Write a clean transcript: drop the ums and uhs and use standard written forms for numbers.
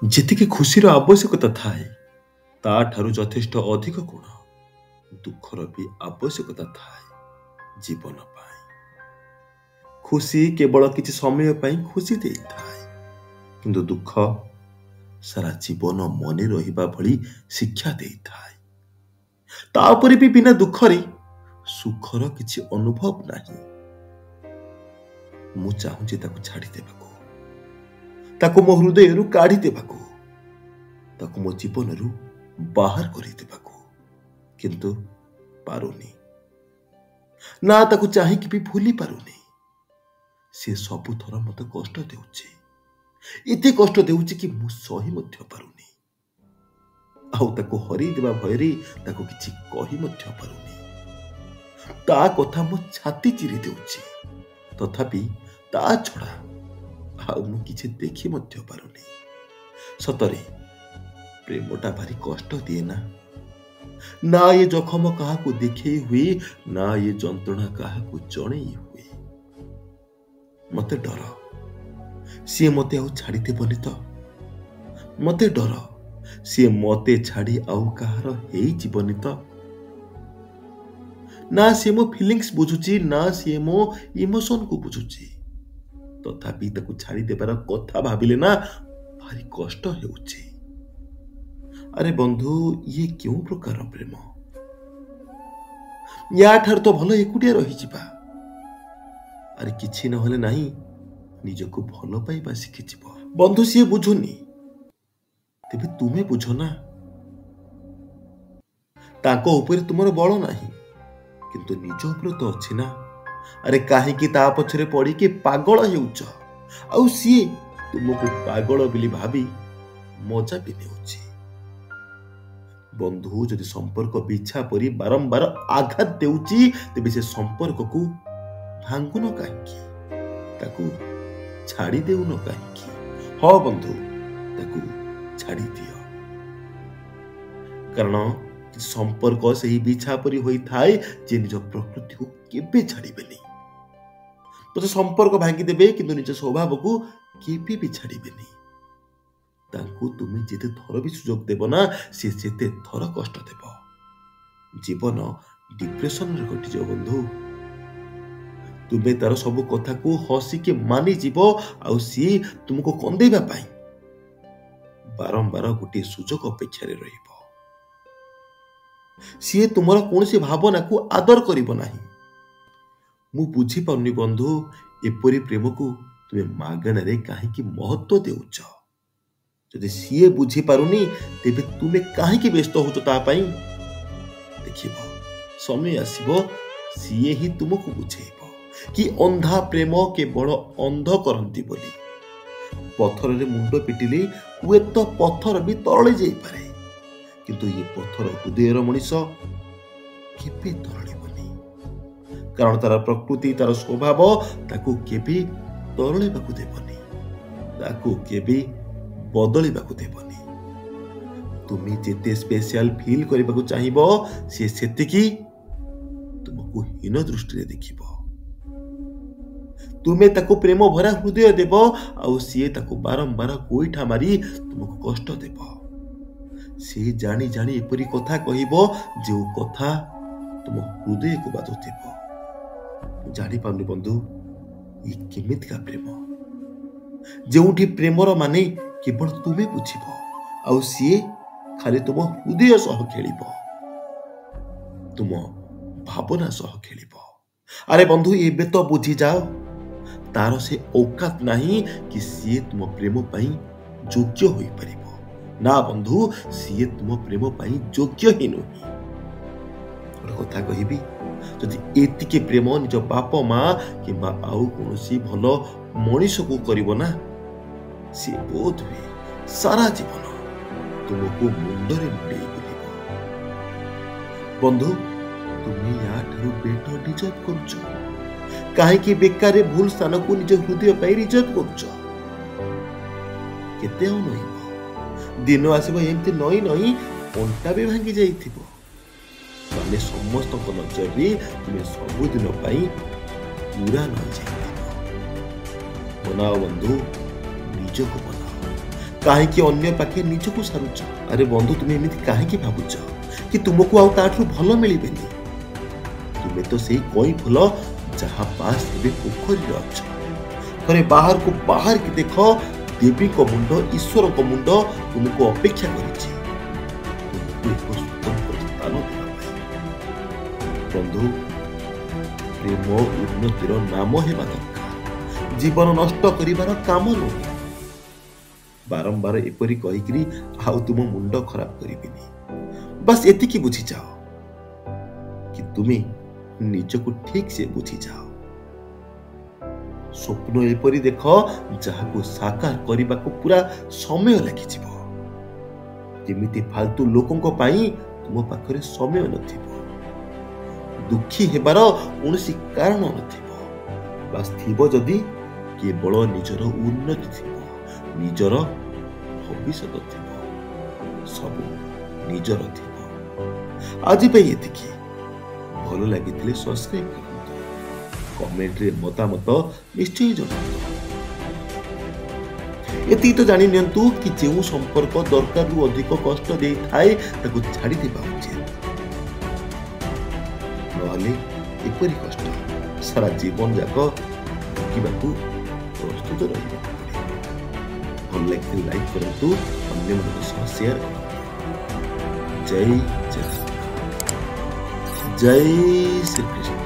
ଯେତିକି ଖୁସିର ଆବଶ୍ୟକତା ଥାଏ ତାଠାରୁ ଯଥେଷ୍ଟ ଅଧିକ ଗୁଣ ଦୁଃଖର ବି ଆବଶ୍ୟକତା ଥାଏ ଜୀବନ ପାଇଁ। ଖୁସି କେବଳ କିଛି ସମୟ ପାଇଁ ଖୁସି ଦେଇଥାଏ, କିନ୍ତୁ ଦୁଃଖ ସାରା ଜୀବନ ମନେ ରହିବା ଭଳି ଶିକ୍ଷା ଦେଇଥାଏ। ତାପରେ ବି ବିନା ଦୁଃଖରେ ସୁଖର କିଛି ଅନୁଭବ ନାହିଁ। ମୁଁ ଚାହୁଁଛି ତାକୁ ଛାଡ଼ିଦେବାକୁ, ତାକୁ ମୋ ହୃଦୟରୁ କାଢିଦେବାକୁ, ତାକୁ ମୋ ଜୀବନରୁ ବାହାର କରିଦେବାକୁ, କିନ୍ତୁ ପାରୁନି। ନା ତାକୁ ଚାହିଁକି ବି ଭୁଲି ପାରୁନି। ସେ ସବୁଥର ମତେ କଷ୍ଟ ଦେଉଛି, ଏତେ କଷ୍ଟ ଦେଉଛି କି ମୁଁ ସହି ମଧ୍ୟ ପାରୁନି। ଆଉ ତାକୁ ହରେଇଦେବା ଭୟରେ ତାକୁ କିଛି କହି ମଧ୍ୟ ପାରୁନି। ତା କଥା ମୋ ଛାତି ଚିରି ଦେଉଛି, ତଥାପି ତା ଛଡା ଆଉ ମୁଁ କିଛି ଦେଖି ମଧ୍ୟ ପାରୁନି। ସତରେ ପ୍ରେମଟା ଭାରି କଷ୍ଟ ଦିଏ ନା। ନା ଏ ଜଖମ କାହାକୁ ଦେଖେଇ ହୁଏ, ନା ଏ ଯନ୍ତ୍ରଣା କାହାକୁ ଜଣେଇ ହୁଏ। ମତେ ଡର ସିଏ ମତେ ଆଉ ଛାଡିଦେବନି ତ। ମତେ ଡର ସିଏ ମତେ ଛାଡି ଆଉ କାହାର ହେଇଯିବନି ତ। ନା ସିଏ ମୋ ଫିଲିଙ୍ଗସ୍ ବୁଝୁଛି, ନା ସିଏ ମୋ ଇମୋସନକୁ ବୁଝୁଛି। ତଥାପି ତାକୁ ଛାଡିଦେବାର କଥା ଭାବିଲେ ନା ଭାରି କଷ୍ଟ ହେଉଛି। ଆରେ ବନ୍ଧୁ, ଇଏ କେଉଁ ପ୍ରକାର ପ୍ରେମ? ୟାଠାରୁ ତ ଭଲ ଏକୁଟିଆ ରହିଯିବା। ଆରେ କିଛି ନହେଲେ ନାହିଁ, ନିଜକୁ ଭଲ ପାଇବା ଶିଖିଯିବ। ବନ୍ଧୁ, ସିଏ ବୁଝୁନି, ତେବେ ତୁମେ ବୁଝ ନା। ତାଙ୍କ ଉପରେ ତୁମର ବଳ ନାହିଁ, କିନ୍ତୁ ନିଜ ଉପରେ ତ ଅଛି ନା। ଆରେ କାହିଁକି ତା ପଛରେ ପଡିକି ପାଗଳ ହେଉଛ? ଆଉ ସିଏ ତୁମକୁ ପାଗଳ ବୋଲି ଭାବି ମଜା ବି ନେଉଛି। ବନ୍ଧୁ, ଯଦି ସମ୍ପର୍କ ବିଛା ପରି ବାରମ୍ବାର ଆଘାତ ଦେଉଛି, ତେବେ ସେ ସମ୍ପର୍କକୁ ଭାଙ୍ଗୁନ କାହିଁକି? ତାକୁ ଛାଡ଼ି ଦେଉନ କାହିଁକି? ହଁ ବନ୍ଧୁ, ତାକୁ ଛାଡ଼ି ଦିଅ। କାରଣ ସମ୍ପର୍କ ସେହି ବିଛା ପରି ହୋଇଥାଏ ଯେ ନିଜ ପ୍ରକୃତିକୁ କେବେ ଛାଡ଼ିବେନି। ପଛେ ସମ୍ପର୍କ ଭାଙ୍ଗିଦେବେ, କିନ୍ତୁ ନିଜ ସ୍ୱଭାବକୁ କେବେ ବି ଛାଡ଼ିବେନି। ତାଙ୍କୁ ତୁମେ ଯେତେ ଥର ବି ସୁଯୋଗ ଦେବ ନା, ସେ ସେତେ ଥର କଷ୍ଟ ଦେବ। ଜୀବନ ଡିପ୍ରେସନରେ କଟିଯିବ ବନ୍ଧୁ। ତୁମେ ତାର ସବୁ କଥାକୁ ହସିକି ମାନିଯିବ, ଆଉ ସିଏ ତୁମକୁ କନ୍ଦେଇବା ପାଇଁ ବାରମ୍ବାର ଗୋଟିଏ ସୁଯୋଗ ଅପେକ୍ଷାରେ ରହିବ। ସିଏ ତୁମର କୌଣସି ଭାବନାକୁ ଆଦର କରିବ ନାହିଁ। ମୁଁ ବୁଝିପାରୁନି ବନ୍ଧୁ, ଏପରି ପ୍ରେମକୁ ତୁମେ ମାଗଣାରେ କାହିଁକି ମହତ୍ଵ ଦେଉଛ? ଯଦି ସିଏ ବୁଝିପାରୁନି, ତେବେ ତୁମେ କାହିଁକି ବ୍ୟସ୍ତ ହଉଛ ତା ପାଇଁ? ଦେଖିବ, ସମୟ ଆସିବ, ସିଏ ହିଁ ତୁମକୁ ବୁଝେଇବ କି ଅନ୍ଧା ପ୍ରେମ କେବଳ ଅନ୍ଧ କରନ୍ତି ବୋଲି। ପଥରରେ ମୁଣ୍ଡ ପିଟିଲେ ହୁଏତ ପଥର ବି ତରଳି ଯାଇପାରେ, କିନ୍ତୁ ଏ ପଥର ହୃଦୟର ମଣିଷ କେବେ ତରଳିବନି। କାରଣ ତାର ପ୍ରକୃତି, ତାର ସ୍ୱଭାବ ତାକୁ କେବେ ତରଳିବାକୁ ଦେବନି, ତାକୁ କେବେ ବଦଳିବାକୁ ଦେବନି। ତୁମେ ଯେତେ ସ୍ପେଶିଆଲ ଫିଲ୍ କରିବାକୁ ଚାହିଁବ, ସେ ସେତିକି ତୁମକୁ ହୀନ ଦୃଷ୍ଟିରେ ଦେଖିବ। ତୁମେ ତାକୁ ପ୍ରେମ ଭରା ହୃଦୟ ଦେବ, ଆଉ ସିଏ ତାକୁ ବାରମ୍ବାର ଗୋଇଠା ମାରି ତୁମକୁ କଷ୍ଟ ଦେବ। ସେ ଜାଣି ଜାଣି ଏପରି କଥା କହିବ, ଯେଉଁ କଥା ତୁମ ହୃଦୟକୁ ବାଧୁଥିବ। ମୁଁ ଜାଣିପାରୁନି ବନ୍ଧୁ, ଇଏ କେମିତିକା ପ୍ରେମ? ଯେଉଁଠି ପ୍ରେମର ମାନେ କେବଳ ତୁମେ ବୁଝିବ, ଆଉ ସିଏ ଖାଲି ତୁମ ହୃଦୟ ସହ ଖେଳିବ, ତୁମ ଭାବନା ସହ ଖେଳିବ। ଆରେ ବନ୍ଧୁ, ଏବେ ତ ବୁଝିଯାଅ, ତାର ସେ ଔକାତ ନାହିଁ କି ସିଏ ତୁମ ପ୍ରେମ ପାଇଁ ଯୋଗ୍ୟ ହୋଇପାରିବ। ନା ବନ୍ଧୁ, ସିଏ ତୁମ ପ୍ରେମ ପାଇଁ ଯୋଗ୍ୟ ହିଁ ନୁହେଁ। ଗୋଟେ କଥା କହିବି, ଯଦି ଏତିକି ପ୍ରେମ ନିଜ ବାପ ମା କିମ୍ବା ଆଉ କୌଣସି ଭଲ ମଣିଷକୁ କରିବ ନା, ସିଏ ବୋଧ ହୁଏ ସାରା ଜୀବନ ତୁମକୁ ମୁଣ୍ଡରେ ମୁଣ୍ଡେଇ ବୁଲିବ। ବନ୍ଧୁ, ତୁମେ ୟାଠାରୁ ବେଟର ଡିଜର୍ଭ କରୁଛ। କାହିଁକି ବେକାରରେ ଭୁଲ ସ୍ଥାନକୁ ନିଜ ହୃଦୟ ପାଇଁ ରିଜର୍ଭ କରୁଛ? କେତେ ଆଉ ନଇବ? ଦିନ ଆସିବ ଏମିତି ନଈ ନଈ ଅଣ୍ଟା ବି ଭାଙ୍ଗି ଯାଇଥିବ। ମାନେ ସମସ୍ତଙ୍କ ନଜରରେ ତୁମେ ସବୁଦିନ ପାଇଁ ପୁରା ନଇ ଯାଇଥିବ। ବନାଅ ବନ୍ଧୁ, ନିଜକୁ ବନାଅ। काहेकि अन्य पाखे निजको सारुच। अरे बंधु तुम एमती काहेकि भावुच कि तुमको आउ ताठू भल मिलिबेनी। तुमे तो सेई कोई फुल जहा पास एबे पोखरी अछ। थरे बाहर को बाहर की देख, देवी को मुंड ईश्वर को मुंड तुमको अपेक्षा करिछि तुमको एक स्वतंत्र स्थान देबा पाई। बंधु प्रेम उन्नतिर नाम हेबा दरकार, जीवन नष्ट करिबार काम नुहे। बारंबार एपरी कहिकरी आउ तुम मुंड खराब करिबिनी। बस एतिकी बुझी जाओ कि तुमे निजको ठीक से बुझी जाओ। स्वप्न एपरी देख जहाको साकार करने को पूरा समय लगी जीव। जेमिति फालतू लोकों पाई तुम पाखरे समय नथिबो, दुखी हेबार कौनसी कारण नथिबो। बास थिबो जदि केवल निजर उन्नति थिबो, निजर भविष्य थिबो, सब निजर थिबो। आज पे एतिकी भल लगी सब्सक्राइब करंतु, कमेंट रे मतामत निश्चय जणातु। एति तो जानि नियंतु कि जेउ संपर्क दरकार रु अधिक कष्ट दे थाए ताको छाड़ी देबा उचित। नहले एपरि कष्ट सारा जीवन जाक भोगिबाकू प्रस्तुत रहिबा। भल लगे लाइक करंतु, अन्य मन सह शेयर करंतु। जय जय जय श्री कृष्ण।